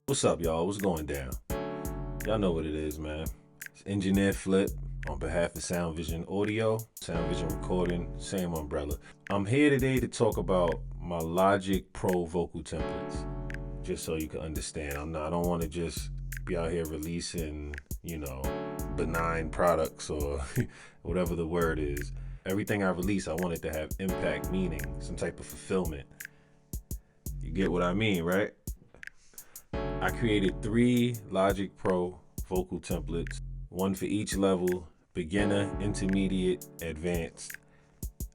What's up, y'all? What's going down? Y'all know what it is, man. It's Engineer Flip on behalf of SoundVision Audio, SoundVision Recording, same umbrella. I'm here today to talk about my Logic Pro vocal templates, just so you can understand. I don't want to just be out here releasing, benign products or whatever the word is. Everything I release, I want it to have impact, meaning, some type of fulfillment. You get what I mean, right? I created 3 Logic Pro vocal templates, one for each level: beginner, intermediate, advanced.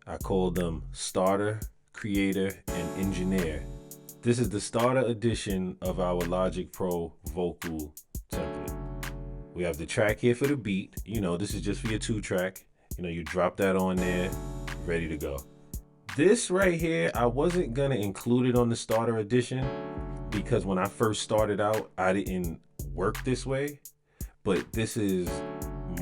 I called them starter, creator, and engineer. This is the starter edition of our Logic Pro vocal template. We have the track here for the beat. This is just for your 2-track. You drop that on there, ready to go. This right here, I wasn't gonna include it on the starter edition because when I first started out, I didn't work this way, but this is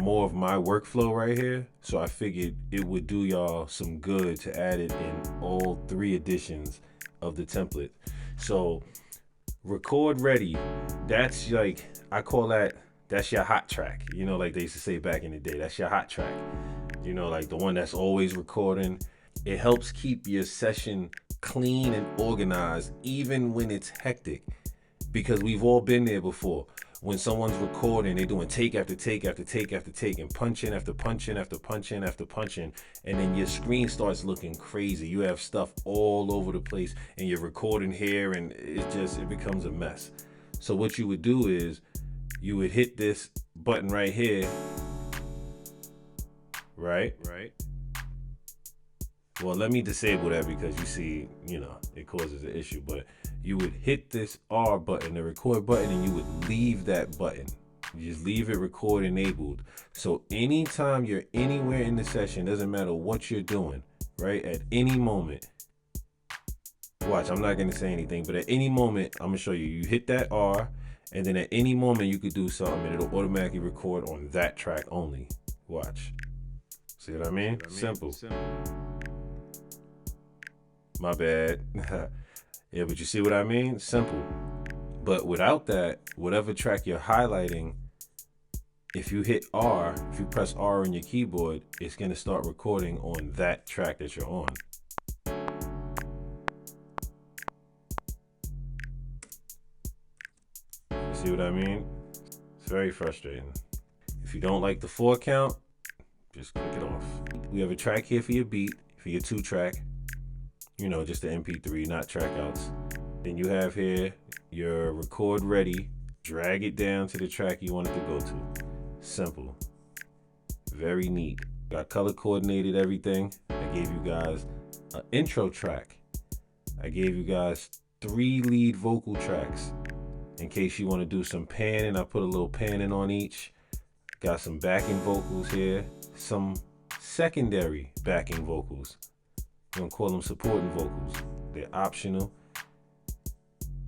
more of my workflow right here. So I figured it would do y'all some good to add it in all 3 editions of the template. So record ready, that's like, I call that's your hot track. Like they used to say back in the day, that's your hot track. Like the one that's always recording. It helps keep your session clean and organized even when it's hectic, because we've all been there before. When someone's recording, they're doing take after take after take after take and punching after punching after punching after punching, and then your screen starts looking crazy. You have stuff all over the place and you're recording here and it becomes a mess. So what you would do is you would hit this button right here, right? Well, let me disable that because you see, it causes an issue. But you would hit this R button, the record button, and you would leave that button. You just leave it record enabled. So anytime you're anywhere in the session, doesn't matter what you're doing, right? At any moment, watch, I'm not going to say anything, but at any moment, I'm going to show you. You hit that R, and then at any moment you could do something, and it'll automatically record on that track only. Watch. See what I mean? Simple. My bad. Yeah, but you see what I mean? Simple. But without that, whatever track you're highlighting, if you hit R, if you press R on your keyboard, it's going to start recording on that track that you're on. You see what I mean? It's very frustrating. If you don't like the 4 count, just click it off. We have a track here for your beat, for your 2-track. Just the MP3, not track outs. Then you have here your record ready. Drag it down to the track you want it to go to. Simple. Very neat. Got color coordinated everything. I gave you guys an intro track. I gave you guys 3 lead vocal tracks. In case you want to do some panning, I put a little panning on each. Got some backing vocals here. Some secondary backing vocals. I'm gonna call them supporting vocals. They're optional.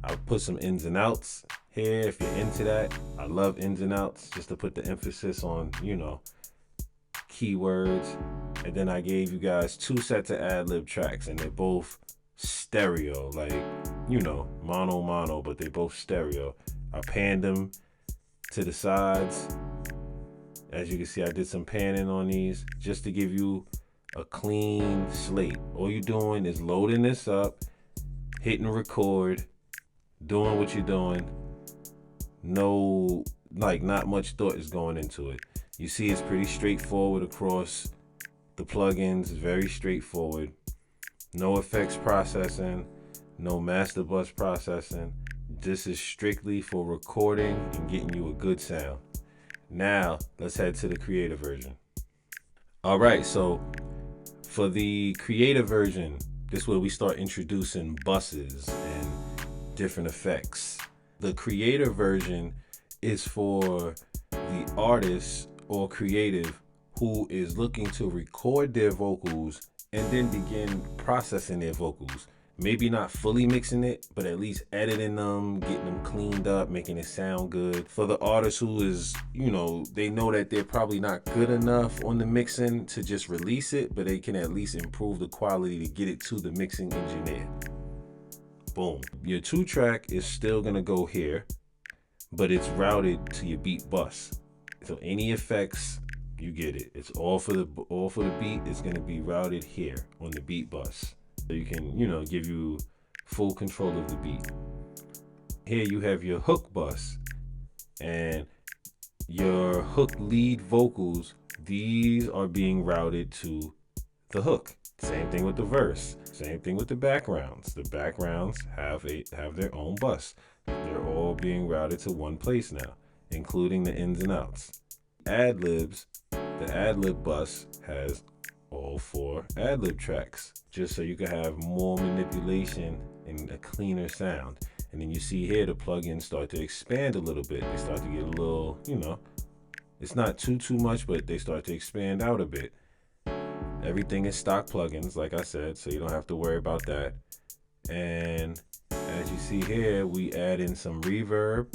I'll put some ins and outs here if you're into that. I love ins and outs just to put the emphasis on, keywords. And then I gave you guys 2 sets of ad-lib tracks, and they're both stereo, like, mono, but they're both stereo. I panned them to the sides. As you can see, I did some panning on these just to give you a clean slate. All you're doing is loading this up, hitting record, doing what you're doing. Not much thought is going into it. You see, it's pretty straightforward across the plugins. It's very straightforward. No effects processing, no master bus processing. This is strictly for recording and getting you a good sound. Now, let's head to the creator version. All right, so for the creator version, this is where we start introducing buses and different effects. The creator version is for the artist or creative who is looking to record their vocals and then begin processing their vocals. Maybe not fully mixing it, but at least editing them, getting them cleaned up, making it sound good. For the artist who is, they know that they're probably not good enough on the mixing to just release it, but they can at least improve the quality to get it to the mixing engineer. Boom. Your 2-track is still gonna go here. but it's routed to your beat bus. So any effects, you get it. It's all for the beat. It's gonna be routed here on the beat bus, so you can give you full control of the beat. Here you have your hook bus and your hook lead vocals. These are being routed to the hook. Same thing with the verse. Same thing with the backgrounds. The backgrounds have their own bus. They're all being routed to one place now, including the ins and outs. Ad-libs, the ad-lib bus has all 4 ad-lib tracks, just so you can have more manipulation and a cleaner sound. And then you see here the plugins start to expand a little bit. They start to get a little, it's not too much, but they start to expand out a bit. Everything is stock plugins, like I said, so you don't have to worry about that. And as you see here, we add in some reverb.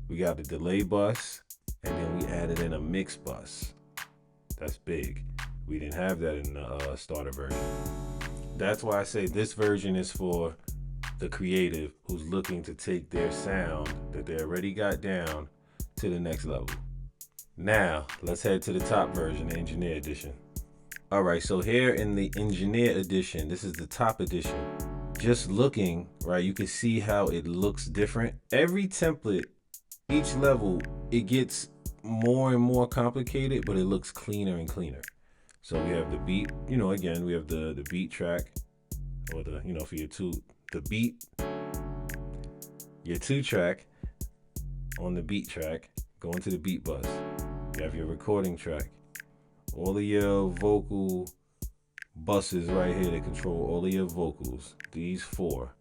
We got the delay bus, and then we added in a mix bus. That's big. We didn't have that in the starter version. That's why I say this version is for the creative who's looking to take their sound that they already got down to the next level. Now, let's head to the top version, the Engineer Edition. All right, so here in the Engineer Edition, this is the top edition. Just looking, right, you can see how it looks different. Every template, each level, it gets more and more complicated, but it looks cleaner and cleaner. So we have the beat, again, we have the beat track, or the, for the beat, your 2 track on the beat track, going to the beat bus. You have your recording track. All of your vocal buses right here that control all of your vocals. These 4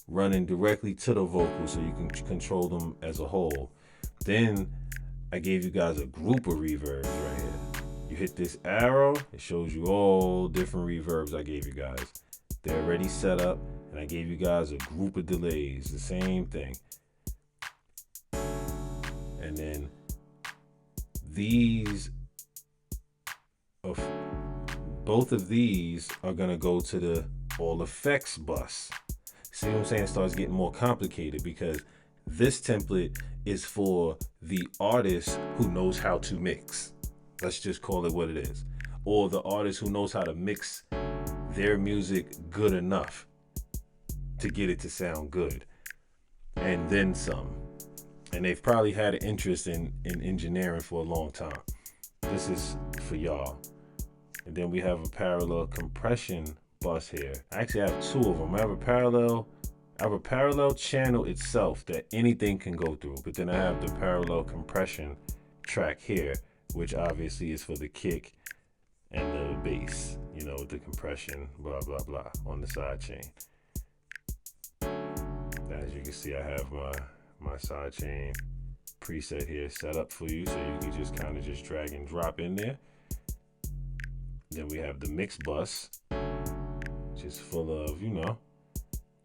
running directly to the vocals, so you can control them as a whole. Then I gave you guys a group of reverbs right here. You hit this arrow, it shows you all different reverbs I gave you guys. They're already set up, and I gave you guys a group of delays, the same thing. And then both of these are gonna go to the all effects bus. See what I'm saying? It starts getting more complicated because this template is for the artist who knows how to mix. Let's just call it what it is. Or the artist who knows how to mix their music good enough to get it to sound good, and then some. And they've probably had an interest in engineering for a long time. This is for y'all. And then we have a parallel compression bus here. I actually have 2 of them. I have a parallel channel itself that anything can go through, but then I have the parallel compression track here, which obviously is for the kick and the bass, with the compression, blah, blah, blah, on the side chain. As you can see, I have my side chain preset here set up for you, so you can just kind of just drag and drop in there. Then we have the mix bus, just full of,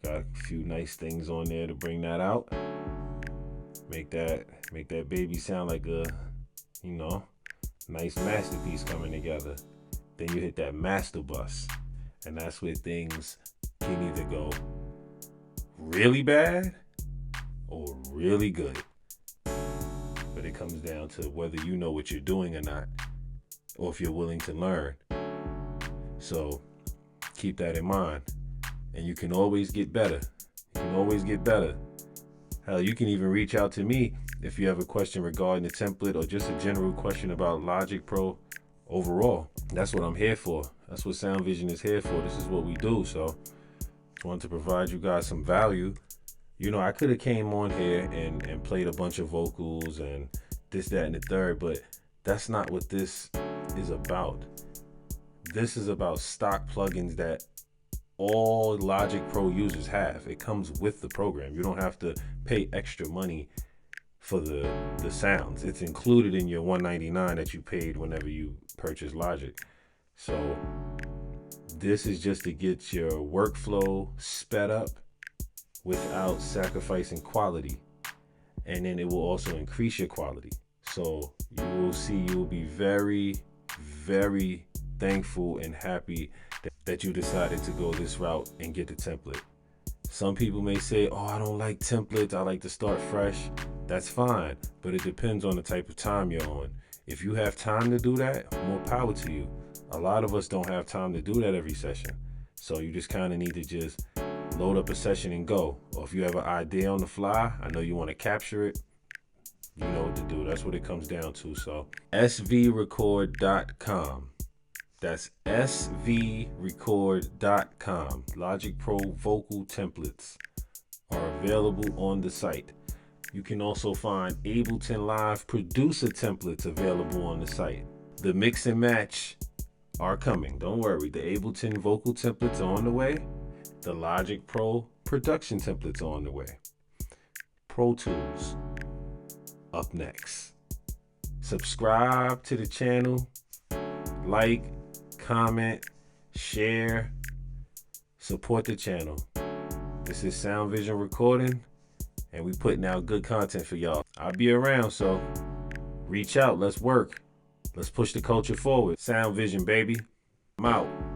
got a few nice things on there to bring that out. Make that baby sound like a, nice masterpiece coming together. Then you hit that master bus, and that's where things can either go really bad or really good. But it comes down to whether you know what you're doing or not, or if you're willing to learn. So keep that in mind. And you can always get better. You can always get better. Hell, you can even reach out to me if you have a question regarding the template or just a general question about Logic Pro overall. That's what I'm here for. That's what SoundVision is here for. This is what we do. So I wanted to provide you guys some value. I could have came on here and played a bunch of vocals and this, that, and the third, but that's not what this is about. This is about stock plugins that all Logic Pro users have. It comes with the program. You don't have to pay extra money for the sounds. It's included in your $199 that you paid whenever you purchase Logic. So this is just to get your workflow sped up without sacrificing quality. And then it will also increase your quality. So you will see, you will be very, very thankful and happy that you decided to go this route and get the template. Some people may say, oh, I don't like templates, I like to start fresh. That's fine, but it depends on the type of time you're on. If you have time to do that, more power to you. A lot of us don't have time to do that every session. So you just kind of need to just load up a session and go. Or if you have an idea on the fly, I know you want to capture it, you know what to do. That's what it comes down to. So svrecord.com. That's svrecord.com. Logic Pro vocal templates are available on the site. You can also find Ableton Live producer templates available on the site. The mix and match are coming. Don't worry. The Ableton vocal templates are on the way. The Logic Pro production templates are on the way. Pro Tools up next. Subscribe to the channel. Like, comment, share, support the channel. This is SoundVision Recording, and we putting out good content for y'all. I'll be around, so reach out. Let's work. Let's push the culture forward. SoundVision, baby. I'm out.